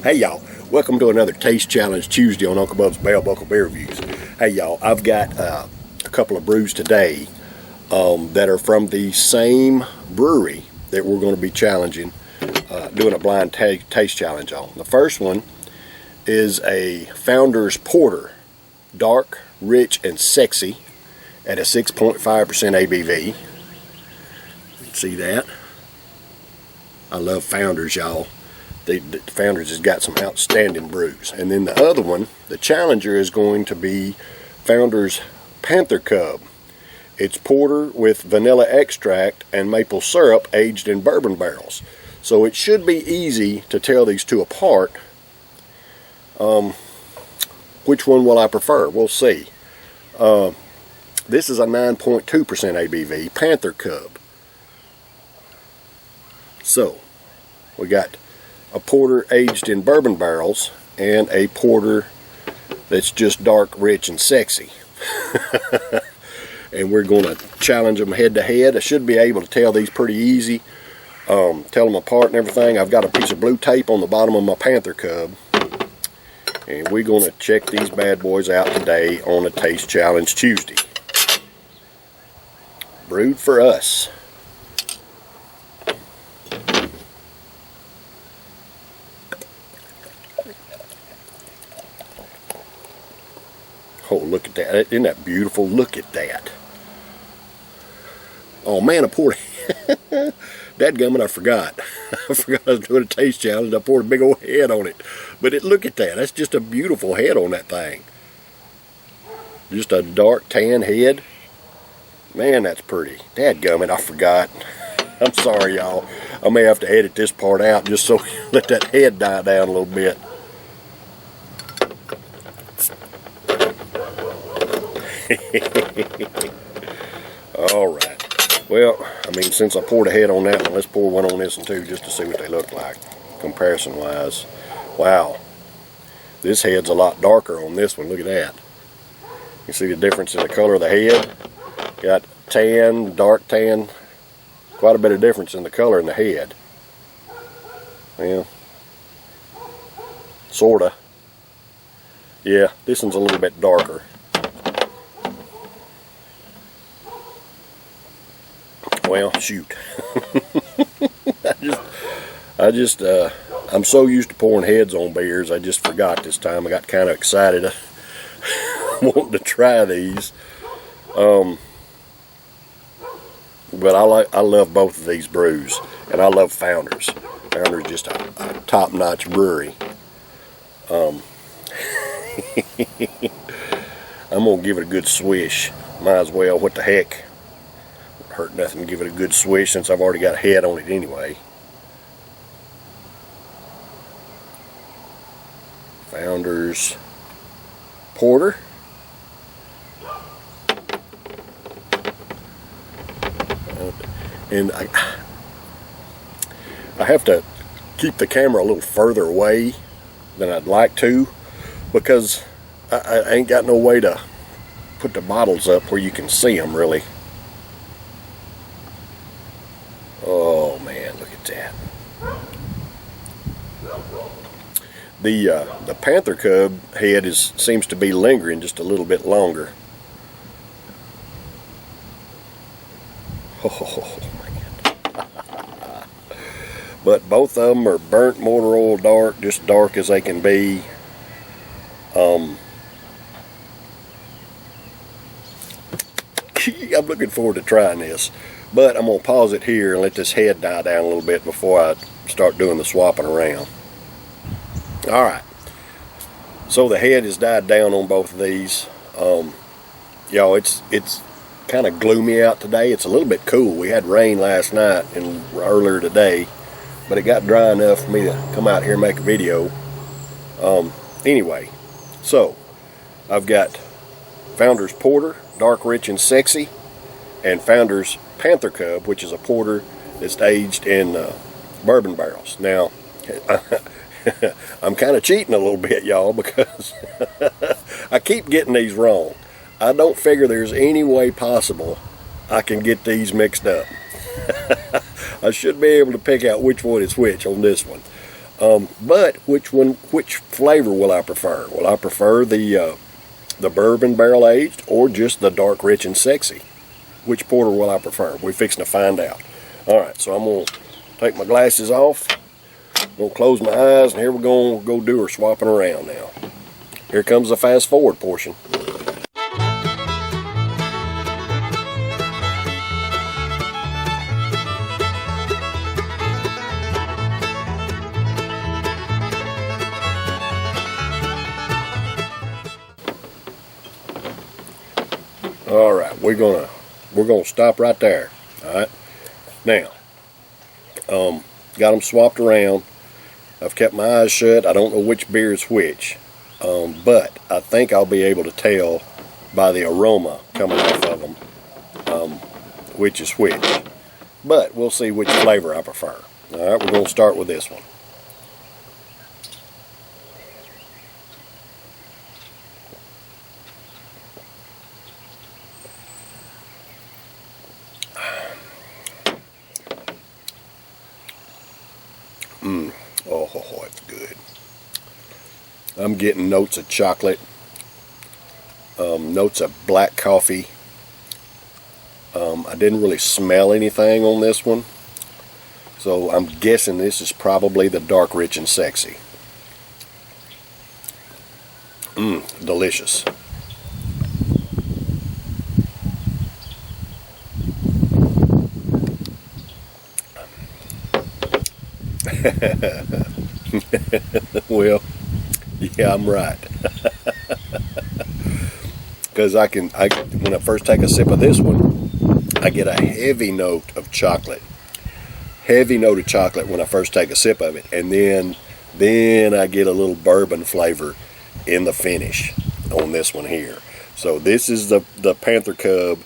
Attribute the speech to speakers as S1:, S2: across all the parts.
S1: Hey y'all, welcome to another Taste Challenge Tuesday on Uncle Bub's Bell Buckle Beer Reviews. Hey y'all, I've got a couple of brews today that are from the same brewery that we're going to be challenging, doing a blind taste challenge on. The first one is a Founder's Porter, dark, rich, and sexy at a 6.5% ABV. See that? I love Founders, y'all. The Founders has got some outstanding brews. And then the other one, the challenger, is going to be Founders Panther Cub. It's porter with vanilla extract and maple syrup aged in bourbon barrels. So it should be easy to tell these two apart. Which one will I prefer? We'll see. This is a 9.2% ABV Panther Cub. So we got a porter aged in bourbon barrels and a porter that's just dark, rich, and sexy. And we're going to challenge them head to head. I should be able to tell these pretty easy, tell them apart and everything. I've got a piece of blue tape on the bottom of my Panther Cub, and we're going to check these bad boys out today on a Taste Challenge Tuesday. Brewed for us. Oh, look at that. Isn't that beautiful? Look at that. Oh, man, I poured... Dadgummit, I forgot. I forgot I was doing a taste challenge. I poured a big old head on it. But look at that. That's just a beautiful head on that thing. Just a dark tan head. Man, that's pretty. Dadgummit, I forgot. I'm sorry, y'all. I may have to edit this part out just so let that head die down a little bit. Alright, well, I mean, since I poured a head on that one, let's pour one on this one too, just to see what they look like comparison wise. Wow, this head's a lot darker on this one. Look at that. You see the difference in the color of the head? Got tan, dark tan, quite a bit of difference in the color in the head. Well, sorta. Yeah, this one's a little bit darker. Well, shoot. I'm so used to pouring heads on beers, I just forgot this time. I got kind of excited wanting to try these. But I love both of these brews, and I love Founders. Founders is just a top-notch brewery. I'm gonna give it a good swish. Might as well. What the heck? Hurt nothing to give it a good swish since I've already got a head on it anyway. Founders Porter. And I have to keep the camera a little further away than I'd like to, because I ain't got no way to put the bottles up where you can see them really. Oh man, look at that. The Panther Cub head seems to be lingering just a little bit longer. Oh man. But both of them are burnt motor oil dark, just dark as they can be. I'm looking forward to trying this. But I'm going to pause it here and let this head die down a little bit before I start doing the swapping around. Alright. So the head has died down on both of these. Y'all, it's kind of gloomy out today. It's a little bit cool. We had rain last night and earlier today. But it got dry enough for me to come out here and make a video. Anyway. So, I've got Founders Porter, dark, rich, and sexy. And Founders Panther Cub, which is a porter that's aged in bourbon barrels. Now, I'm kind of cheating a little bit, y'all, because I keep getting these wrong. I don't figure there's any way possible I can get these mixed up. I should be able to pick out which one is which on this one. But which flavor will I prefer? Will I prefer the bourbon barrel aged or just the dark, rich, and sexy? Which porter will I prefer? We're fixing to find out. All right, so I'm going to take my glasses off. I'm going to close my eyes, and here we're going to go do our swapping around now. Here comes the fast forward portion. All right, we're gonna stop right there. All right, now, got them swapped around. I've kept my eyes shut. I don't know which beer is which, but I think I'll be able to tell by the aroma coming off of them which is which. But we'll see which flavor I prefer. All right, we're gonna start with this one. Oh, it's good. I'm getting notes of chocolate, notes of black coffee. I didn't really smell anything on this one, so I'm guessing this is probably the dark, rich, and sexy. Delicious. Well, yeah, I'm right. Because when I first take a sip of this one, I get a heavy note of chocolate. Heavy note of chocolate when I first take a sip of it, and then I get a little bourbon flavor in the finish on this one here. So this is the Panther Cub,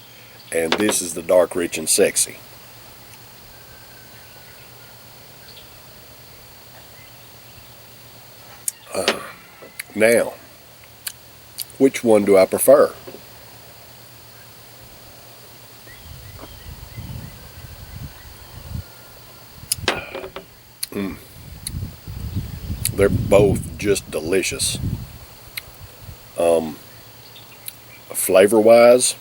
S1: and this is the dark, rich, and sexy. Now, which one do I prefer? They're both just delicious. Flavor-wise,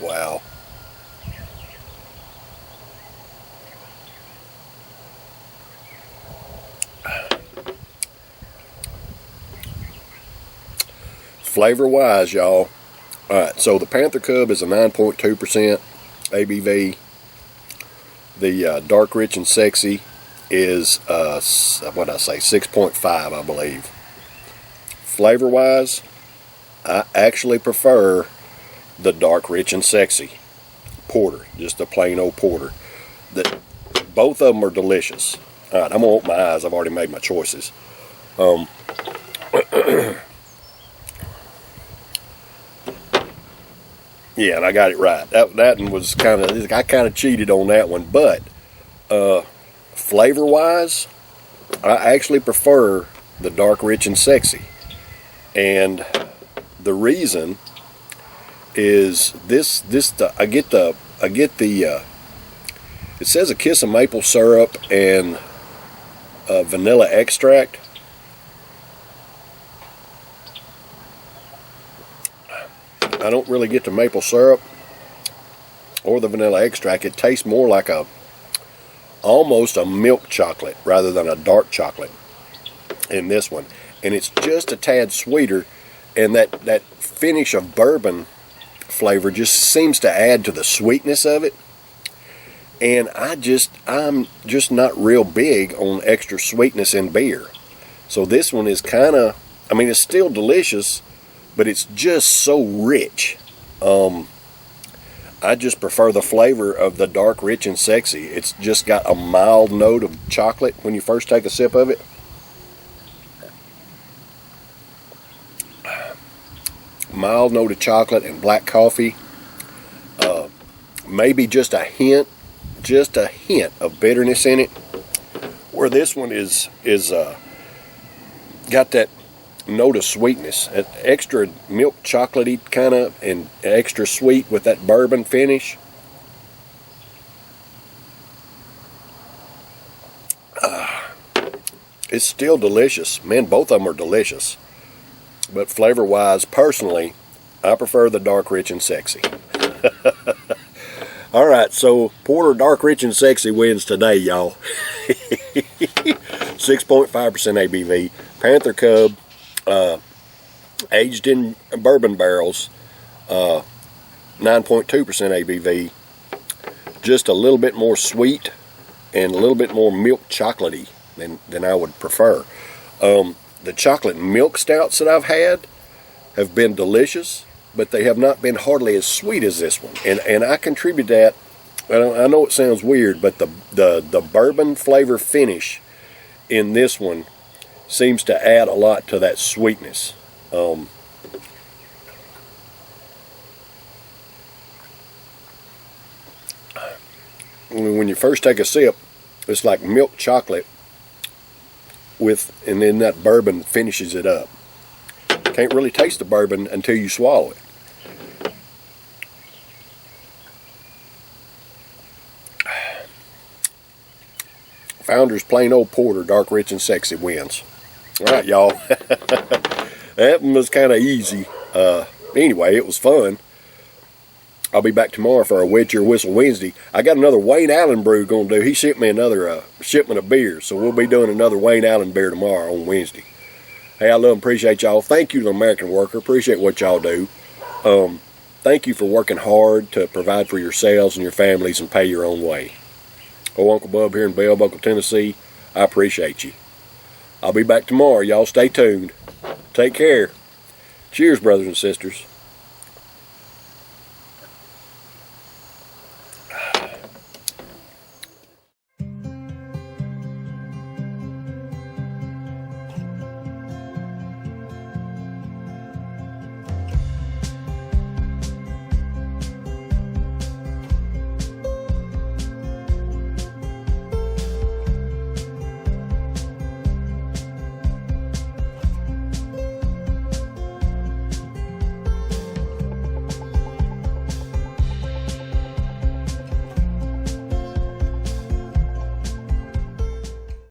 S1: wow. Flavor-wise, y'all. All right, so the Panther Cub is a 9.2% ABV. The dark, rich, and sexy is what I say, 6.5, I believe. Flavor-wise, I actually prefer the dark, rich, and sexy porter, just a plain old porter. Both of them are delicious. All right, I'm gonna open my eyes. I've already made my choices. Yeah, and I got it right. That one was I kind of cheated on that one, but flavor-wise, I actually prefer the dark, rich, and sexy. And the reason is I get the it says a kiss of maple syrup and vanilla extract. I don't really get the maple syrup or the vanilla extract. It tastes more like almost a milk chocolate rather than a dark chocolate in this one. And it's just a tad sweeter, and that finish of bourbon flavor just seems to add to the sweetness of it. And I'm just not real big on extra sweetness in beer. So this one is it's still delicious, but it's just so rich. I just prefer the flavor of the dark, rich, and sexy. It's just got a mild note of chocolate when you first take a sip of it. Mild note of chocolate and black coffee. Maybe just a hint of bitterness in it. where this one is got that note of sweetness, an extra milk chocolatey kind of, and extra sweet with that bourbon finish. It's still delicious. Man, both of them are delicious. But flavor-wise, personally, I prefer the dark, rich, and sexy. All right, so Porter Dark, Rich, and Sexy wins today, y'all. 6.5% ABV. Panther Cub, aged in bourbon barrels, 9.2% ABV. Just a little bit more sweet and a little bit more milk chocolatey than I would prefer. The chocolate milk stouts that I've had have been delicious, but they have not been hardly as sweet as this one. And I contribute that. I know it sounds weird, but the bourbon flavor finish in this one seems to add a lot to that sweetness. When you first take a sip, it's like milk chocolate and then that bourbon finishes it up. Can't really taste the bourbon until you swallow it. Founder's plain old porter, dark, rich, and sexy wins. All right, y'all. That one was kind of easy. Anyway, it was fun. I'll be back tomorrow for a Wet Your Whistle Wednesday. I got another Wayne Allen brew going to do. He shipped me another shipment of beer, so we'll be doing another Wayne Allen beer tomorrow on Wednesday. Hey, I love and appreciate y'all. Thank you to the American Worker. Appreciate what y'all do. Thank you for working hard to provide for yourselves and your families and pay your own way. Oh, Uncle Bub here in Bell Buckle, Tennessee, I appreciate you. I'll be back tomorrow. Y'all stay tuned. Take care. Cheers, brothers and sisters.